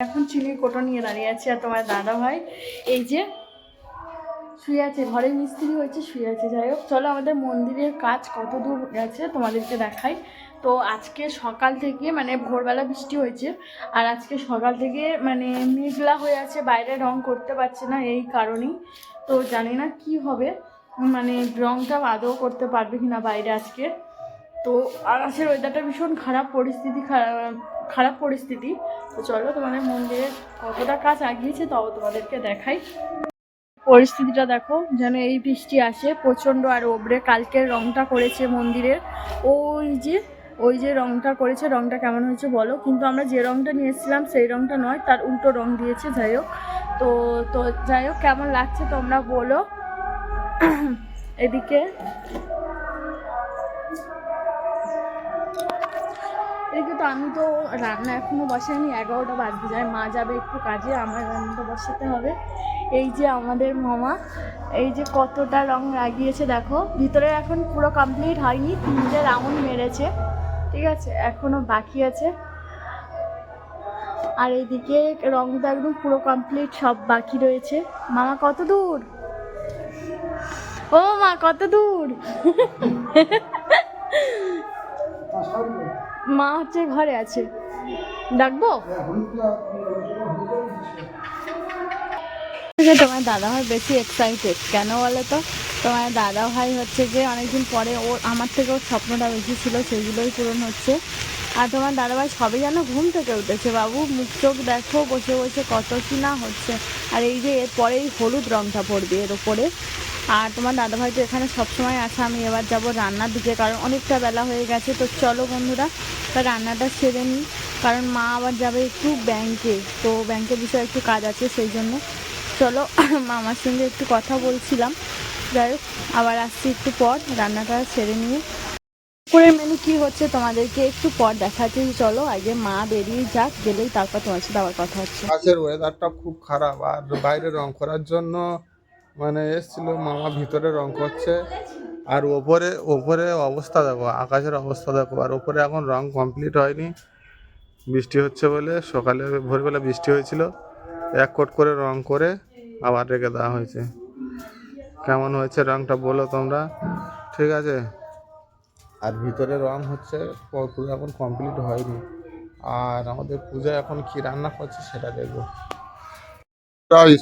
এখন চিনির কোটো নিয়ে দাঁড়িয়ে আছে আর তোমার দাদা ভাই এই যে শুয়ে আছে, ঘরে মিস্ত্রি হয়েছে শুয়ে আছে। যাই হোক, চলো আমাদের মন্দিরের কাজ কত দূর গেছে তোমাদেরকে দেখাই। তো আজকে সকাল থেকে মানে ভোরবেলা বৃষ্টি হয়েছে, আর আজকে সকাল থেকে মানে মেঘলা হয়ে আছে, বাইরে রং করতে পারছে না এই কারণেই। তো জানি না কি হবে, মানে রংটা আদৌ করতে পারবে কিনা বাইরে আজকে। তো আকাশের ওয়েদারটা ভীষণ খারাপ পরিস্থিতি। তো চলো তোমাদের মন্দিরে কতটা কাজ আগিয়েছে তাও তোমাদেরকে দেখাই। পরিস্থিতিটা দেখো, যেন এই বৃষ্টি আসে প্রচণ্ড। আর ওপরে কালকের রংটা করেছে মন্দিরের, ওই যে রংটা করেছে, রংটা কেমন হয়েছে বলো। কিন্তু আমরা যে রংটা নিয়ে এসেছিলাম সেই রংটা নয়, তার উল্টো রং দিয়েছে। যাই হোক, তো যাই হোক, কেমন লাগছে তোমরা বলো। এদিকে তো আমি তো রান্না এখনও বসাইনি, 11টা বাজতে যায়। মা যাবে একটু কাজে, আমার রান্নাটা বসাতে হবে। এই যে আমাদের মামা, এই যে কতটা রং লাগিয়েছে দেখো। ভিতরে এখন পুরো কমপ্লিট হয়নি, 3টে রাউন্ড মেরেছে, ঠিক আছে, এখনও বাকি আছে। আর এইদিকে রংটা একদম পুরো কমপ্লিট, সব বাকি রয়েছে। মামা কত দূর? ও মা কত দূর? মা হচ্ছে ঘরে আছে, ডাকবো? তোমার দাদা ভাই বেশি এক্সাইটেড কেন বলো তো? তোমার দাদা ভাই হচ্ছে যে অনেকদিন পরে আমার থেকে ওর স্বপ্নটা বেশি ছিল, সেগুলোই পূরণ হচ্ছে। আর তোমার দাদা ভাই সবে যেন ঘুম থেকে উঠেছে, বাবু মুখ চোখ দেখো, বসে বসে কত কি না হচ্ছে। আর এই যে এরপরেই হলুদ রংটা পড়বে এর ওপরে। আর তোমার দাদাভাই তো এখানে সবসময় আসে। আমি এবার যাব রান্নার দিকে, কারণ অনেকটা বেলা হয়ে গেছে। তো চলো বন্ধুরা, রান্নাটা সেরে নিই, কারণ মা আবার যাবে একটু ব্যাংকে। তো ব্যাংকের বিষয়ে একটু কাজ আছে, সেই জন্য চলো মামার সঙ্গে একটু কথা বলছিলাম। যাই হোক, আবার আসছি একটু পর, রান্নাটা সেরে নিয়ে। দুপুরের মেনু কী হচ্ছে তোমাদেরকে একটু পর দেখাচ্ছি। চলো আগে মা বেরিয়ে যাক, গেলেই তারপর তোমার সাথে আবার কথা হচ্ছে। আজকের ওয়েদারটা খুব খারাপ, আর বাইরে রং করার জন্য মানে এসেছিল মামা, ভিতরে রং করছে। আর ওপরে ওপরে অবস্থা দেখো, আকাশের অবস্থা দেখো। আর ওপরে এখন রং কমপ্লিট হয়নি, বৃষ্টি হচ্ছে বলে। সকালে ভোরবেলা বৃষ্টি হয়েছিল, এক কোট করে রং করে আবার রেখে দেওয়া হয়েছে। কেমন হয়েছে রংটা বলো তোমরা, ঠিক আছে? আর ভিতরে রং হচ্ছে, পুরো এখন কমপ্লিট হয়নি। আর আমাদের পূজা এখন কি রান্না করছে সেটা দেখবো।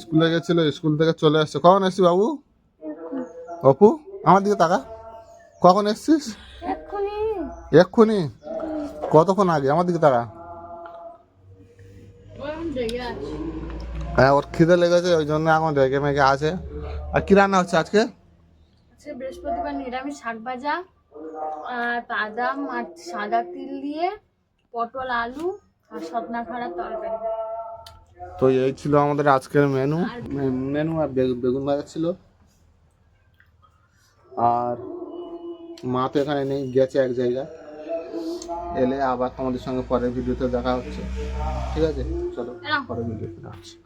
স্কুলে গেছিল, স্কুল থেকে চলে আসছে। কখন এসছিস বাবু? অপু আমার দিকে তাকা, কখন এসছিস? এক্ষুনি? কতক্ষণ আগে? আমার দিকে তাকা। হ্যাঁ, ওর খিদে লেগেছে, ওই জন্য এখন রেগে মেগে আছে। আর কি রান্না হচ্ছে আজকে? বৃহস্পতিবার নিরামিষ, শাক ভাজা আর বাদাম আর সাদা তিল দিয়ে পটল আলু আর সজনা খাড়ার তরকারি। তো এই ছিল আমাদের আজকের মেনু। আর বেগুন ভাজা ছিল। আর মা তো এখানে নেই, গেছে এক জায়গায়। এলে আবার তোমাদের সঙ্গে পরের ভিডিওতে দেখা হচ্ছে, ঠিক আছে? চলো পরের ভিডিওতে দেখা হচ্ছে।